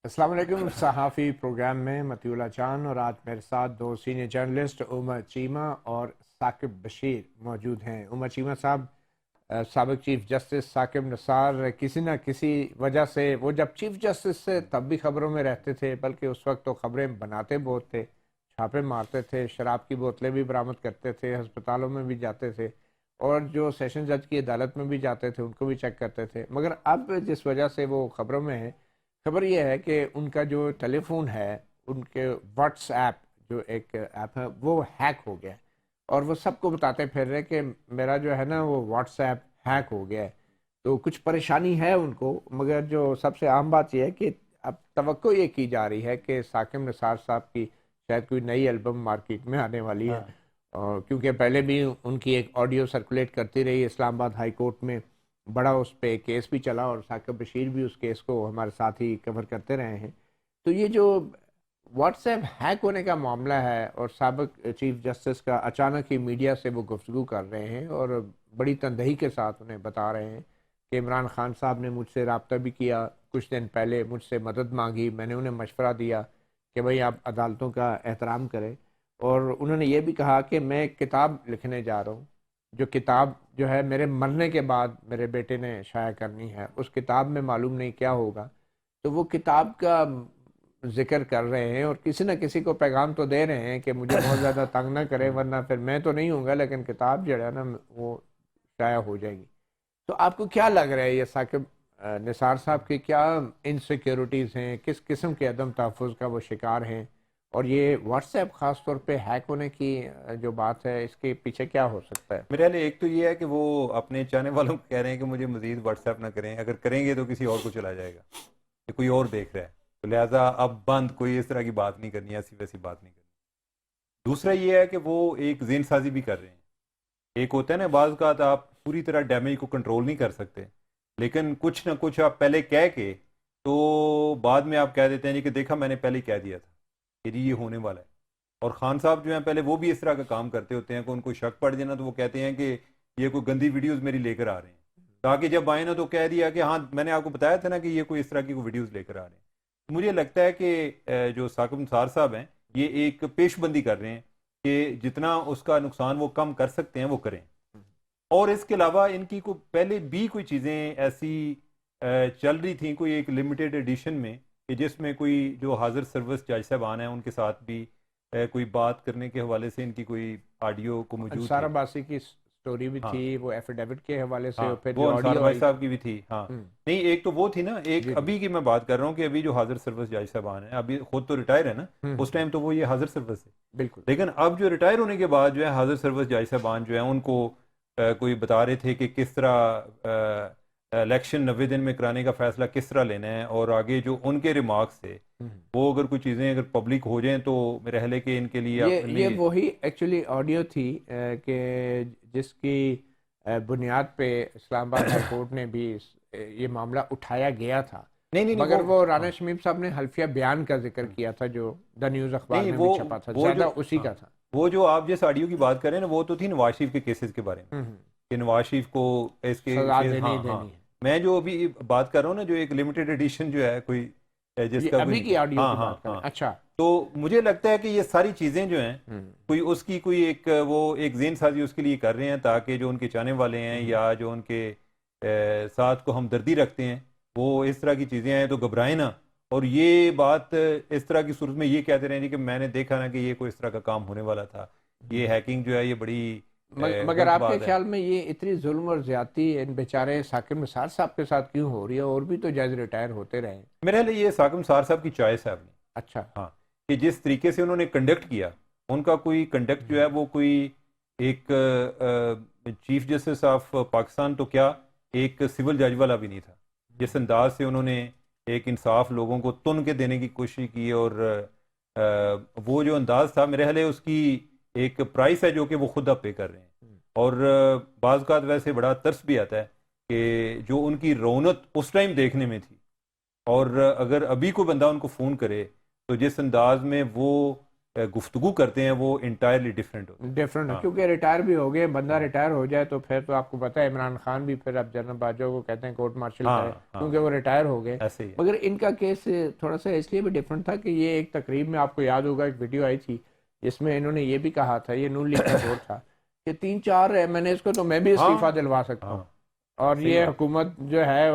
السلام علیکم. صحافی پروگرام میں مطیع اللہ جان اور آج میرے ساتھ دو سینئر جرنلسٹ عمر چیمہ اور ثاقب بشیر موجود ہیں. عمر چیمہ صاحب سابق چیف جسٹس ثاقب نثار کسی نہ کسی وجہ سے وہ جب چیف جسٹس سے تب بھی خبروں میں رہتے تھے، بلکہ اس وقت تو خبریں بناتے بہت تھے، چھاپے مارتے تھے، شراب کی بوتلیں بھی برآمد کرتے تھے، ہسپتالوں میں بھی جاتے تھے اور جو سیشن جج کی عدالت میں بھی جاتے تھے ان کو بھی چیک کرتے تھے. مگر اب جس وجہ سے وہ خبروں میں ہیں، خبر یہ ہے کہ ان کا جو ٹیلی فون ہے، ان کے واٹس ایپ جو ایک ایپ ہے وہ ہیک ہو گیا ہے اور وہ سب کو بتاتے پھر رہے کہ میرا جو ہے نا وہ واٹس ایپ ہیک ہو گیا ہے. تو کچھ پریشانی ہے ان کو، مگر جو سب سے عام بات یہ ہے کہ اب توقع یہ کی جا رہی ہے کہ ثاقب نثار صاحب کی شاید کوئی نئی البم مارکیٹ میں آنے والی ہے. اور کیونکہ پہلے بھی ان کی ایک آڈیو سرکولیٹ کرتی رہی اسلام آباد ہائی کورٹ میں، بڑا اس پہ کیس بھی چلا اور ثاقب بشیر بھی اس کیس کو ہمارے ساتھ ہی کور کرتے رہے ہیں. تو یہ جو واٹس ایپ ہیک ہونے کا معاملہ ہے اور سابق چیف جسٹس کا اچانک ہی میڈیا سے وہ گفتگو کر رہے ہیں اور بڑی تندہی کے ساتھ انہیں بتا رہے ہیں کہ عمران خان صاحب نے مجھ سے رابطہ بھی کیا کچھ دن پہلے، مجھ سے مدد مانگی، میں نے انہیں مشورہ دیا کہ بھئی آپ عدالتوں کا احترام کریں، اور انہوں نے یہ بھی کہا کہ میں ایک کتاب لکھنے جا رہا ہوں، جو کتاب جو ہے میرے مرنے کے بعد میرے بیٹے نے شائع کرنی ہے. اس کتاب میں معلوم نہیں کیا ہوگا. تو وہ کتاب کا ذکر کر رہے ہیں اور کسی نہ کسی کو پیغام تو دے رہے ہیں کہ مجھے بہت زیادہ تنگ نہ کرے، ورنہ پھر میں تو نہیں ہوں گا لیکن کتاب جو ہے نا وہ شائع ہو جائے گی. تو آپ کو کیا لگ رہا ہے یہ ثاقب نثار صاحب کی کیا انسیکیورٹیز ہیں، کس قسم کے عدم تحفظ کا وہ شکار ہیں، اور یہ واٹس ایپ خاص طور پہ ہیک ہونے کی جو بات ہے اس کے پیچھے کیا ہو سکتا ہے؟ میرے لیے ایک تو یہ ہے کہ وہ اپنے چاہنے والوں کو کہہ رہے ہیں کہ مجھے مزید واٹس ایپ نہ کریں، اگر کریں گے تو کسی اور کو چلا جائے گا کہ کوئی اور دیکھ رہا ہے، تو لہٰذا اب بند، کوئی اس طرح کی بات نہیں کرنی، ایسی ویسی بات نہیں کرنی. دوسرا یہ ہے کہ وہ ایک ذہن سازی بھی کر رہے ہیں. ایک ہوتا ہے نا، بعض اوقات آپ پوری طرح ڈیمیج کو کنٹرول نہیں کر سکتے، لیکن کچھ نہ کچھ آپ پہلے کہہ کے تو بعد میں آپ کہہ دیتے ہیں جی کہ دیکھا میں نے پہلے ہی کہہ دیا تھا کہ جی یہ ہونے والا ہے. اور خان صاحب جو ہیں پہلے وہ بھی اس طرح کا کام کرتے ہوتے ہیں کہ ان کو شک پڑ جائے نا تو وہ کہتے ہیں کہ یہ کوئی گندی ویڈیوز میری لے کر آ رہے ہیں، تاکہ جب آئے نا تو کہہ دیا کہ ہاں میں نے آپ کو بتایا تھا نا کہ یہ کوئی اس طرح کی کوئی ویڈیوز لے کر آ رہے ہیں. مجھے لگتا ہے کہ جو ثاقب نثار صاحب ہیں یہ ایک پیش بندی کر رہے ہیں کہ جتنا اس کا نقصان وہ کم کر سکتے ہیں وہ کریں. اور اس کے علاوہ ان کی کوئی پہلے بھی کوئی چیزیں ایسی چل رہی تھیں، کوئی ایک لمیٹیڈ ایڈیشن میں کہ جس میں کوئی جو حاضر سروس جج صاحبان ہیں ان کے ساتھ بھی کوئی بات کرنے کے حوالے سے ان کی کوئی آڈیو کو موجود انصار تھے. عباسی کی سٹوری بھی ہاں تھی، وہ ایفیڈیوٹ کے حوالے سے، ہاں، اور پھر وہ جو انصار آڈیو بھائی آئی صاحب کی بھی تھی. ہاں تھی. نہیں، ایک تو وہ تھی نا، ایک جی جی. ابھی کی میں بات کر رہا ہوں کہ ابھی جو حاضر سروس جج صاحبان ہیں، ابھی خود تو ریٹائر ہے نا، اس ٹائم تو وہ یہ حاضر سروس ہے. بالکل. لیکن اب جو ریٹائر ہونے کے بعد جو ہے حاضر سروس جج صاحبان جو ہیں ان کو کوئی بتا رہے تھے کہ کس طرح الیکشن 90 دن میں کرانے کا فیصلہ کس طرح لینا ہے، اور آگے جو ان کے ریمارکس تھے وہ اگر کوئی چیزیں اگر پبلک ہو جائیں تو میرے خیال ہے کہ ان کے لیے یہ وہی ایکچولی آڈیو تھی کہ جس کی بنیاد پہ اسلام آباد ہائی کورٹ نے بھی یہ معاملہ اٹھایا گیا تھا. نہیں نہیں نہیں مگر وہ ہاں رانا شمیم صاحب نے حلفیہ بیان کا ذکر کیا تھا جو دا نیوز اخبار نہیں میں بھی وہ چھپا تھا، وہ جو زیادہ اسی ہاں کا تھا. وہ جو آپ جس آڈیو کی بات کر رہے ہیں نا وہ تو تھی نواز شریف کے کیسز کے بارے میں کہ نواز شریف کو اس کے سزا دینی ہاں ہی ہاں. دینی ہے. میں جو ابھی بات کر رہا ہوں نا، جو ایک لمیٹڈ ایڈیشن جو ہے کوئی جس یہ کا ابھی کوئی کی آڈیو ہاں کی ہاں بات کریں. ہاں، اچھا. تو مجھے لگتا ہے کہ یہ ساری چیزیں جو ہیں کوئی اس کی کوئی ایک وہ ایک ذہن سازی اس کے لیے کر رہے ہیں تاکہ جو ان کے چاہنے والے ہیں یا جو ان کے ساتھ کو ہمدردی رکھتے ہیں وہ اس طرح کی چیزیں ہیں تو گھبرائیں نا. اور یہ بات اس طرح کی صورت میں یہ کہتے رہے ہیں کہ میں نے دیکھا نا کہ یہ کوئی اس طرح کا کام ہونے والا تھا، یہ ہیکنگ جو ہے یہ بڑی مگر غلط آپ کے بات ہے. خیال میں یہ اتنی ظلم اور زیادتی ان بیچارے ثاقب نثار صاحب کے ساتھ کیوں ہو رہی ہے؟ اور بھی تو جج ریٹائر ہوتے رہے. میرے لیے یہ ثاقب نثار صاحب کی چوائس ہے اپنی. اچھا. ہاں، کہ جس طریقے سے انہوں نے کنڈکٹ کیا، ان کا کوئی کنڈکٹ جو ہے وہ کوئی ایک چیف جسٹس آف پاکستان تو کیا ایک سول جج والا بھی نہیں تھا. جس انداز سے انہوں نے ایک انصاف لوگوں کو تن کے دینے کی کوشش کی، اور وہ جو انداز تھا میرے خیال ہے اس کی ایک پرائس ہے جو کہ وہ خود اب پے کر رہے ہیں. اور بعض اوقات ویسے بڑا ترس بھی آتا ہے کہ جو ان کی رونت اس ٹائم دیکھنے میں تھی، اور اگر ابھی کوئی بندہ ان کو فون کرے تو جس انداز میں وہ گفتگو کرتے ہیں وہ انٹائرلی ڈفرینٹ ہوتی ہے. ڈفرینٹ ہے کیونکہ ریٹائر بھی ہو گئے, بندہ ریٹائر ہو جائے تو پھر تو آپ کو پتہ ہے عمران خان بھی پھر اب جنرل باجوہ کو کہتے ہیں کورٹ مارشل کرے کیونکہ وہ ریٹائر ہو گئے. ایسے ہی مگر ان کا کیس تھوڑا سا اس لیے بھی ڈفرینٹ تھا کہ یہ ایک تقریب میں آپ کو یاد ہوگا ایک ویڈیو آئی تھی جس میں انہوں نے یہ بھی کہا تھا, یہ نون لیگ کا دور تھا, کہ 3-4 MNAs کو تو میں بھی استعفیٰ دلوا سکتا ہوں اور یہ حکومت جو ہے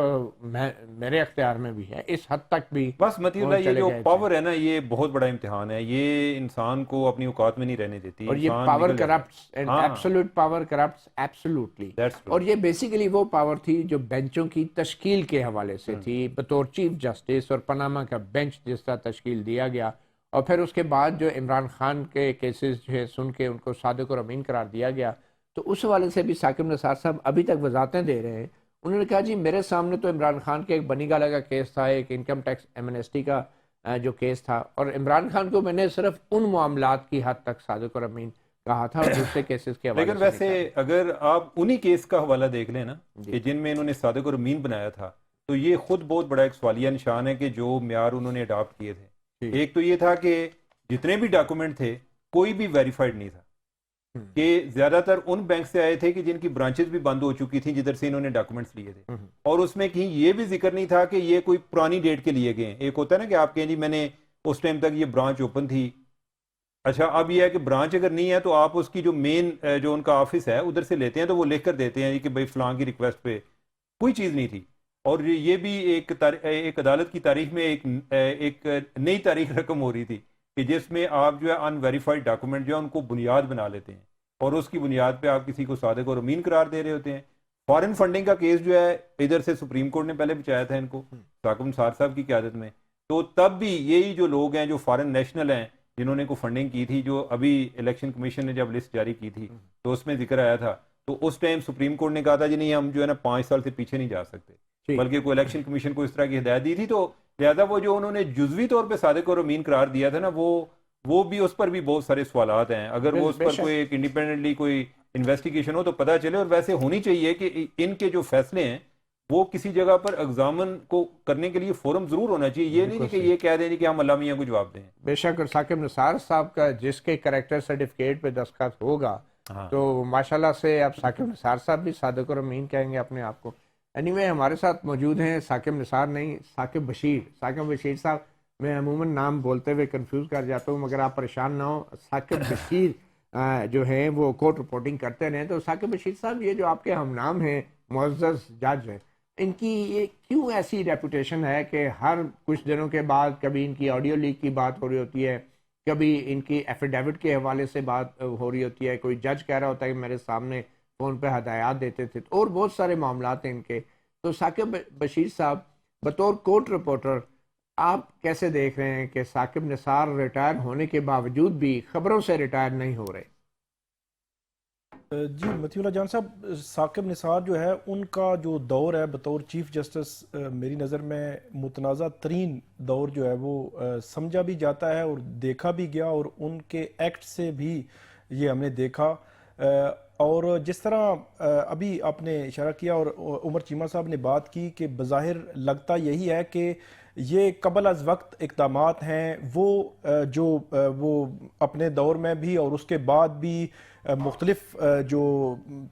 میرے اختیار میں بھی ہے, اس حد تک بھی. بس مطیع اللہ یہ جو پاور ہے نا یہ بہت بڑا امتحان ہے, یہ انسان کو اپنی اوقات میں نہیں رہنے دیتی, اور یہ power corrupts, absolute power corrupts absolutely. اور یہ بیسیکلی وہ پاور تھی جو بینچوں کی تشکیل کے حوالے سے تھی, بطور چیف جسٹس اور پاناما کا بینچ جس طرح تشکیل دیا گیا, اور پھر اس کے بعد جو عمران خان کے کیسز جو ہے سن کے ان کو صادق اور امین قرار دیا گیا, تو اس حوالے سے بھی ثاقب نثار صاحب ابھی تک وضاحتیں دے رہے ہیں. انہوں نے کہا جی میرے سامنے تو عمران خان کے ایک بنی گالہ کا کیس تھا, ایک انکم ٹیکس ایمنسٹی کا جو کیس تھا, اور عمران خان کو میں نے صرف ان معاملات کی حد تک صادق اور امین کہا تھا اور دوسرے کیسز کے حوالے سے. لیکن ویسے اگر آپ انہی کیس کا حوالہ دیکھ لیں نا کہ جن میں انہوں نے صادق اور امین بنایا تھا, تو یہ خود بہت بڑا ایک سوالیہ نشان ہے کہ جو معیار انہوں نے اڈاپٹ کیے تھے. ایک تو یہ تھا کہ جتنے بھی ڈاکومنٹ تھے کوئی بھی ویریفائڈ نہیں تھا, کہ زیادہ تر ان بینک سے آئے تھے کہ جن کی برانچز بھی بند ہو چکی تھیں جدھر سے انہوں نے ڈاکومنٹس لیے تھے, اور اس میں کہیں یہ بھی ذکر نہیں تھا کہ یہ کوئی پرانی ڈیٹ کے لیے گئے. ایک ہوتا ہے نا کہ آپ کہیں جی میں نے اس ٹائم تک یہ برانچ اوپن تھی, اچھا اب یہ ہے کہ برانچ اگر نہیں ہے تو آپ اس کی جو مین جو ان کا آفس ہے ادھر سے لیتے ہیں تو وہ لکھ کر دیتے ہیں کہ بھائی فلاں کی ریکویسٹ پہ, کوئی چیز نہیں تھی. اور یہ بھی ایک عدالت کی تاریخ میں ایک نئی تاریخ رقم ہو رہی تھی کہ جس میں آپ جو ہے ان ویریفائڈ ڈاکومنٹ جو ہے ان کو بنیاد بنا لیتے ہیں, اور اس کی بنیاد پہ آپ کسی کو صادق اور امین قرار دے رہے ہوتے ہیں. فارن فنڈنگ کا کیس جو ہے ادھر سے سپریم کورٹ نے پہلے بچایا تھا ان کو ثاقب نثار صاحب کی قیادت میں, تو تب بھی یہی جو لوگ ہیں جو فارن نیشنل ہیں جنہوں نے کو فنڈنگ کی تھی, جو ابھی الیکشن کمیشن نے جب لسٹ جاری کی تھی تو اس میں ذکر آیا تھا, تو اس ٹائم سپریم کورٹ نے کہا تھا جی نہیں ہم جو ہے نا 5 سال سے پیچھے نہیں جا سکتے, بلکہ کوئی الیکشن کمیشن کو اس طرح کی ہدایت دی تھی. تو لہذا وہ جو انہوں نے جزوی طور پہ صادق اور امین قرار دیا تھا نا, وہ بھی اس پر بھی بہت سارے سوالات ہیں. اگر وہ اس پر کوئی ایک انڈیپینڈنٹلی کوئی انویسٹیگیشن ہو تو پتہ چلے, اور ویسے ہونی چاہیے کہ ان کے جو فیصلے ہیں وہ کسی جگہ پر ایگزامن کو کرنے کے لیے فورم ضرور ہونا چاہیے. یہ نہیں کہ یہ کہہ دیں کہ ہم علامہ میاں کو جواب دیں. بے شک, اور ثاقب نثار صاحب کا جس کے کریکٹر سرٹیفکیٹ پہ دستخط ہوگا تو ماشاءاللہ سے اب ثاقب نثار صاحب بھی صادق اور امین کہیں گے اپنے آپ کو. اینی وے ہمارے ساتھ موجود ہیں ثاقب نثار نہیں, ثاقب بشیر. ثاقب بشیر صاحب, میں عموماً نام بولتے ہوئے کنفیوز کر جاتا ہوں, مگر آپ پریشان نہ ہو. ثاقب بشیر جو ہیں وہ کورٹ رپورٹنگ کرتے رہے. تو ثاقب بشیر صاحب یہ جو آپ کے ہم نام ہیں معزز جج ہیں, ان کی یہ کیوں ایسی ریپوٹیشن ہے کہ ہر کچھ دنوں کے بعد کبھی ان کی آڈیو لیک کی بات ہو رہی ہوتی ہے, کبھی ان کی ایفیڈیوٹ کے حوالے سے بات ہو رہی ہوتی ہے, کوئی جج کہہ رہا ہوتا ہے کہ میرے سامنے فون پہ ہدایات دیتے تھے, اور بہت سارے معاملات ہیں ان کے. تو ثاقب بشیر صاحب بطور کورٹ رپورٹر آپ کیسے دیکھ رہے ہیں کہ ثاقب نثار ریٹائر ہونے کے باوجود بھی خبروں سے ریٹائر نہیں ہو رہے؟ جی مطیع اللہ جان صاحب, ثاقب نثار جو ہے ان کا جو دور ہے بطور چیف جسٹس میری نظر میں متنازع ترین دور جو ہے وہ سمجھا بھی جاتا ہے اور دیکھا بھی گیا, اور ان کے ایکٹ سے بھی یہ ہم نے دیکھا. اور جس طرح ابھی آپ نے اشارہ کیا اور عمر چیمہ صاحب نے بات کی کہ بظاہر لگتا یہی ہے کہ یہ قبل از وقت اقدامات ہیں وہ اپنے دور میں بھی اور اس کے بعد بھی مختلف جو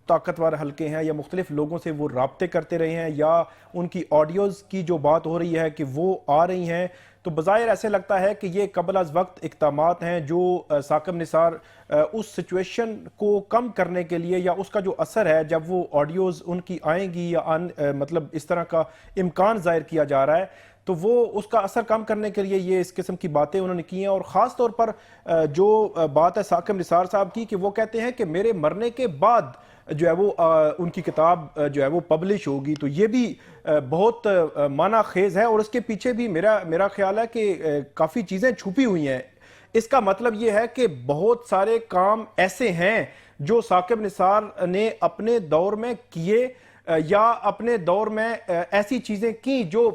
طاقتور حلقے ہیں یا مختلف لوگوں سے وہ رابطے کرتے رہے ہیں, یا ان کی آڈیوز کی جو بات ہو رہی ہے کہ وہ آ رہی ہیں, تو بظاہر ایسے لگتا ہے کہ یہ قبل از وقت اقدامات ہیں جو ثاقب نثار اس سچویشن کو کم کرنے کے لیے, یا اس کا جو اثر ہے جب وہ آڈیوز ان کی آئیں گی یا مطلب اس طرح کا امکان ظاہر کیا جا رہا ہے, تو وہ اس کا اثر کم کرنے کے لیے یہ اس قسم کی باتیں انہوں نے کی ہیں. اور خاص طور پر جو بات ہے ثاقب نثار صاحب کی کہ وہ کہتے ہیں کہ میرے مرنے کے بعد جو ہے وہ ان کی کتاب جو ہے وہ پبلش ہوگی, تو یہ بھی بہت معنی خیز ہے, اور اس کے پیچھے بھی میرا خیال ہے کہ کافی چیزیں چھپی ہوئی ہیں. اس کا مطلب یہ ہے کہ بہت سارے کام ایسے ہیں جو ثاقب نثار نے اپنے دور میں کیے, یا اپنے دور میں ایسی چیزیں کی جو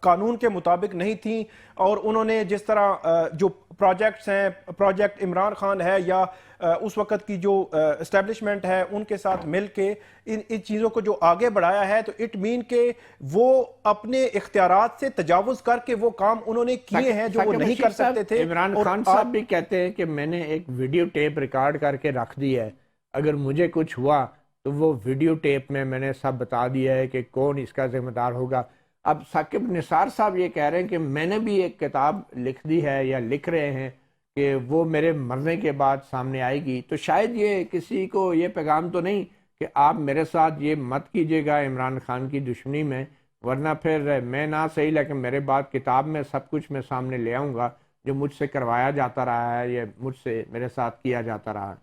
قانون کے مطابق نہیں تھیں, اور انہوں نے جس طرح جو پروجیکٹس ہیں، پروجیکٹ عمران خان ہے یا اس وقت کی جو اسٹیبلشمنٹ ہے ان کے ساتھ مل کے ان چیزوں کو جو آگے بڑھایا ہے، تو اٹ مین کہ وہ اپنے اختیارات سے تجاوز کر کے وہ کام انہوں نے کیے ہیں جو وہ نہیں کر سکتے تھے. عمران خان صاحب بھی کہتے ہیں کہ میں نے ایک ویڈیو ٹیپ ریکارڈ کر کے رکھ دی ہے، اگر مجھے کچھ ہوا تو وہ ویڈیو ٹیپ میں نے سب بتا دیا ہے کہ کون اس کا ذمہ دار ہوگا. اب ثاقب نثار صاحب یہ کہہ رہے ہیں کہ میں نے بھی ایک کتاب لکھ دی ہے یا لکھ رہے ہیں کہ وہ میرے مرنے کے بعد سامنے آئے گی، تو شاید یہ کسی کو یہ پیغام تو نہیں کہ آپ میرے ساتھ یہ مت کیجیے گا عمران خان کی دشمنی میں، ورنہ پھر میں نہ صحیح لیکن میرے بعد کتاب میں سب کچھ میں سامنے لے آؤں گا جو مجھ سے کروایا جاتا رہا ہے یا مجھ سے میرے ساتھ کیا جاتا رہا ہے.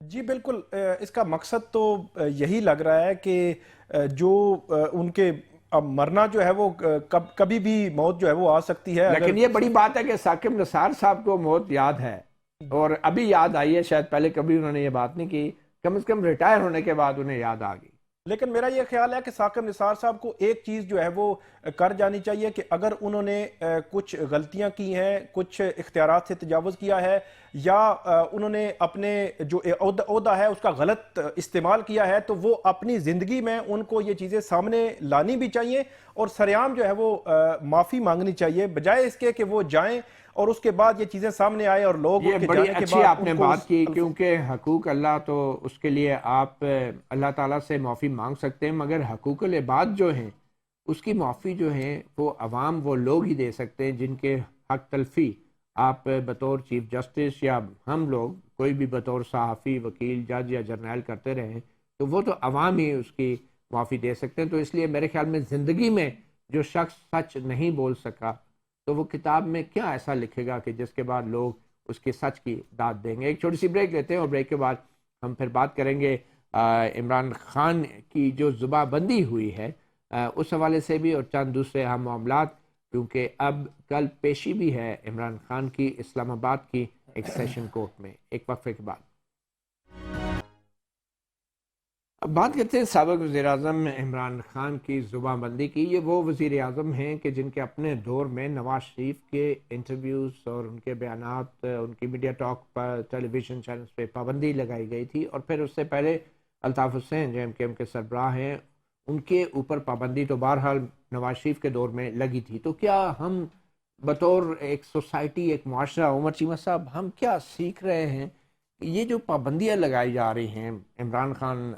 جی بالکل، اس کا مقصد تو یہی لگ رہا ہے کہ جو ان کے اب مرنا جو ہے وہ کبھی بھی موت جو ہے وہ آ سکتی ہے. لیکن یہ بڑی بات ہے کہ ثاقب نثار صاحب کو موت یاد ہے اور ابھی یاد آئی ہے، شاید پہلے کبھی انہوں نے یہ بات نہیں کی، کم از کم ریٹائر ہونے کے بعد انہیں یاد آ گئی. لیکن میرا یہ خیال ہے کہ ثاقب نثار صاحب کو ایک چیز جو ہے وہ کر جانی چاہیے کہ اگر انہوں نے کچھ غلطیاں کی ہیں، کچھ اختیارات سے تجاوز کیا ہے یا انہوں نے اپنے جو عہدہ ہے اس کا غلط استعمال کیا ہے، تو وہ اپنی زندگی میں ان کو یہ چیزیں سامنے لانی بھی چاہیے اور سریعام جو ہے وہ معافی مانگنی چاہیے، بجائے اس کے کہ وہ جائیں اور اس کے بعد یہ چیزیں سامنے آئے اور لوگ یہ بڑی اچھی آپ نے بات کی، کیونکہ حقوق اللہ تو اس کے لیے آپ اللہ تعالیٰ سے معافی مانگ سکتے ہیں، مگر حقوق العباد جو ہیں اس کی معافی جو ہیں وہ عوام وہ لوگ ہی دے سکتے ہیں جن کے حق تلفی آپ بطور چیف جسٹس یا ہم لوگ کوئی بھی بطور صحافی، وکیل، جج یا جرنیل کرتے رہے تو وہ تو عوام ہی اس کی معافی دے سکتے ہیں. تو اس لیے میرے خیال میں زندگی میں جو شخص سچ نہیں بول سکا تو وہ کتاب میں کیا ایسا لکھے گا کہ جس کے بعد لوگ اس کے سچ کی داد دیں گے. ایک چھوٹی سی بریک لیتے ہیں اور بریک کے بعد ہم پھر بات کریں گے عمران خان کی جو زباں بندی ہوئی ہے اس حوالے سے بھی اور چند دوسرے اہم معاملات، کیونکہ اب کل پیشی بھی ہے عمران خان کی اسلام آباد کی ایک سیشن کورٹ میں. ایک وقفے کے بعد اب بات کرتے ہیں سابق وزیراعظم عمران خان کی زباں بندی کی. یہ وہ وزیر اعظم ہیں کہ جن کے اپنے دور میں نواز شریف کے انٹرویوز اور ان کے بیانات، ان کی میڈیا ٹاک پر ٹیلی ویژن چینلز پہ پابندی لگائی گئی تھی، اور پھر اس سے پہلے الطاف حسین جو ایم کے سربراہ ہیں ان کے اوپر پابندی تو بہرحال نواز شریف کے دور میں لگی تھی. تو کیا ہم بطور ایک سوسائٹی، ایک معاشرہ، عمر چیمہ صاحب، ہم کیا سیکھ رہے ہیں؟ یہ جو پابندیاں لگائی جا رہی ہیں عمران خان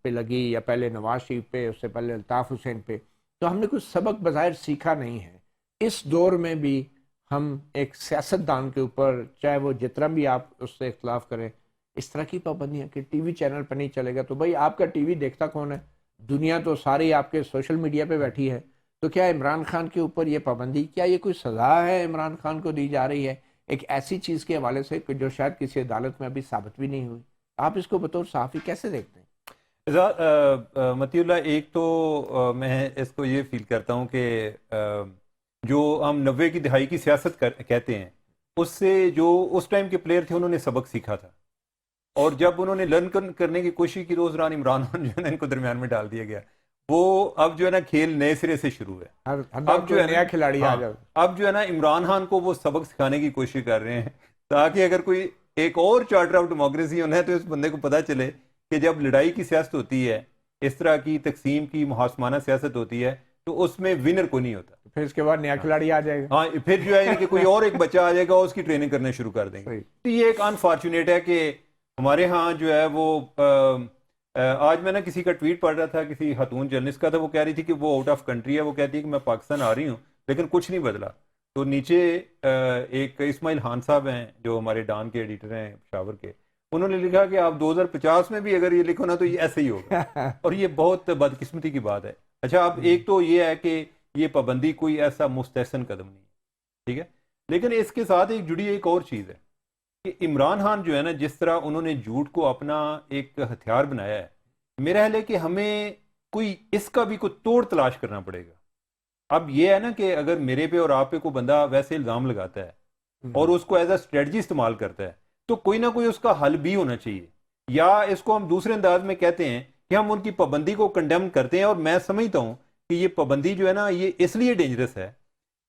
پہ لگی یا پہلے نواز شریف پہ، اس سے پہلے الطاف حسین پہ، تو ہم نے کچھ سبق بظاہر سیکھا نہیں ہے. اس دور میں بھی ہم ایک سیاستدان کے اوپر، چاہے وہ جتنا بھی آپ اس سے اختلاف کریں، اس طرح کی پابندیاں کہ ٹی وی چینل پہ نہیں چلے گا. تو بھائی آپ کا ٹی وی دیکھتا کون ہے؟ دنیا تو ساری آپ کے سوشل میڈیا پہ بیٹھی ہے. تو کیا عمران خان کے اوپر یہ پابندی، کیا یہ کوئی سزا ہے عمران خان کو دی جا رہی ہے ایک ایسی چیز کے حوالے سے کہ جو شاید کسی عدالت میں ابھی ثابت بھی نہیں ہوئی؟ آپ اس کو بطور صحافی کیسے دیکھتے ہیں؟ متی اللہ، ایک تو میں اس کو یہ فیل کرتا ہوں کہ جو ہم 90 کی دہائی کی سیاست کہتے ہیں، اس سے جو اس ٹائم کے پلیئر تھے انہوں نے سبق سیکھا تھا، اور جب انہوں نے لرن کرنے کی کوشش کی تو اس دوران عمران خان جو ہے نا ان کو درمیان میں ڈال دیا گیا. وہ اب جو ہے نا کھیل نئے سرے سے شروع ہے. اب جو ہے نیا کھلاڑی آ جائے، اب جو ہے نا عمران خان کو وہ سبق سکھانے کی کوشش کر رہے ہیں تاکہ اگر کوئی ایک اور چارٹر آف ڈیموکریسی ہونا ہے تو اس بندے کو پتہ چلے کہ جب لڑائی کی سیاست ہوتی ہے، اس طرح کی تقسیم کی محاسمانہ سیاست ہوتی ہے، تو اس میں ونر کو نہیں ہوتا. پھر اس کے بعد نیا کھلاڑی آ جائے گا. ہاں، پھر جو ہے کہ کوئی اور ایک بچہ آ جائے گا اور اس کی ٹریننگ کرنا شروع کر دیں گے. تو یہ ایک انفارچونیٹ ہے کہ ہمارے ہاں جو ہے وہ آج میں نے کسی کا ٹویٹ پڑھ رہا تھا، کسی خاتون جرنلسٹ کا تھا، وہ کہہ رہی تھی کہ وہ آؤٹ آف کنٹری ہے، وہ کہتی ہے کہ میں پاکستان آ رہی ہوں لیکن کچھ نہیں بدلا. تو نیچے ایک اسماعیل خان صاحب ہیں جو ہمارے ڈان کے ایڈیٹر ہیں پشاور کے، انہوں نے لکھا کہ آپ 2050 میں بھی اگر یہ لکھو نا تو یہ ایسے ہی ہوگا اور یہ بہت بدقسمتی کی بات ہے. اچھا، اب ایک تو یہ ہے کہ یہ پابندی کوئی ایسا مستحسن قدم نہیں ہے، ٹھیک ہے، لیکن اس کے ساتھ ایک جڑی ایک اور چیز ہے کہ عمران خان جو ہے نا جس طرح انہوں نے جھوٹ کو اپنا ایک ہتھیار بنایا ہے، میرا خیال ہے کہ ہمیں کوئی اس کا بھی کوئی توڑ تلاش کرنا پڑے گا. اب یہ ہے نا کہ اگر میرے پہ اور آپ پہ کوئی بندہ ویسے الزام لگاتا ہے اور اس کو ایز اے اسٹریٹجی استعمال کرتا ہے تو کوئی نہ کوئی اس کا حل بھی ہونا چاہیے. یا اس کو ہم دوسرے انداز میں کہتے ہیں کہ ہم ان کی پابندی کو کنڈیم کرتے ہیں، اور میں سمجھتا ہوں کہ یہ پابندی جو ہے نا یہ اس لیے ڈینجرس ہے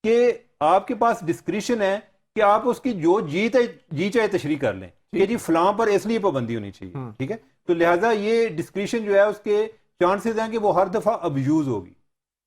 کہ آپ کے پاس ڈسکریشن ہے کہ آپ اس کی جو جی چاہے تشریح کر لیں کہ جی فلاں پر اس لیے پابندی ہونی چاہیے، ٹھیک ہے؟ تو لہٰذا یہ ڈسکریشن جو ہے اس کے چانسز ہیں کہ وہ ہر دفعہ ابیوز ہوگی.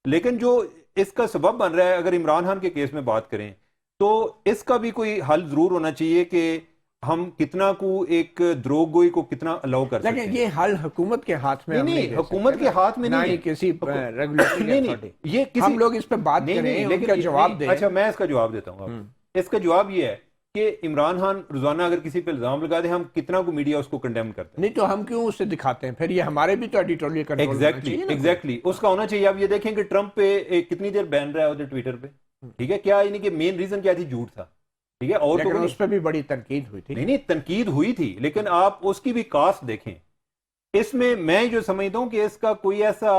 لیکن جو اس کا سبب بن رہا ہے، اگر عمران خان کے کیس میں بات کریں تو اس کا بھی کوئی حل ضرور ہونا چاہیے کہ ہم کتنا کو ایک دروغ گوئی کو کتنا الاؤ کر سکتے ہیں. لیکن یہ حل حکومت کے ہاتھ میں نہیں، حکومت کے ہاتھ میں نہیں ہے، کسی ریگولیٹری اتھارٹی. یہ ہم لوگ اس پہ بات کریں، ان کا جواب دیں. اچھا میں اس کا جواب دیتا ہوں آپ. اس کا جواب یہ ہے کہ عمران خان روزانہ اگر کسی پہ الزام لگا دے، ہم کتنا کو میڈیا اس کو کنڈیم کرتے ہیں. نہیں تو ہم کیوں اسے دکھاتے ہیں؟ پھر یہ ہمارے بھی تو ایڈیٹوریل کنٹرول ایگزیکٹلی اس کا ہونا چاہیے. آپ یہ دیکھیں کہ ٹرمپ پہ کتنی دیر بین رہا ہے ادھر ٹویٹر پہ، ٹھیک ہے؟ کیا یعنی کہ مین ریزن کیا تھی؟ جھوٹ تھا، ٹھیک ہے؟ اور لیکن اس پہ بھی بڑی تنقید ہوئی تھی. نہیں تنقید ہوئی تھی، لیکن آپ اس کی بھی کاسٹ دیکھیں. اس میں جو سمجھتا ہوں کہ اس کا کوئی ایسا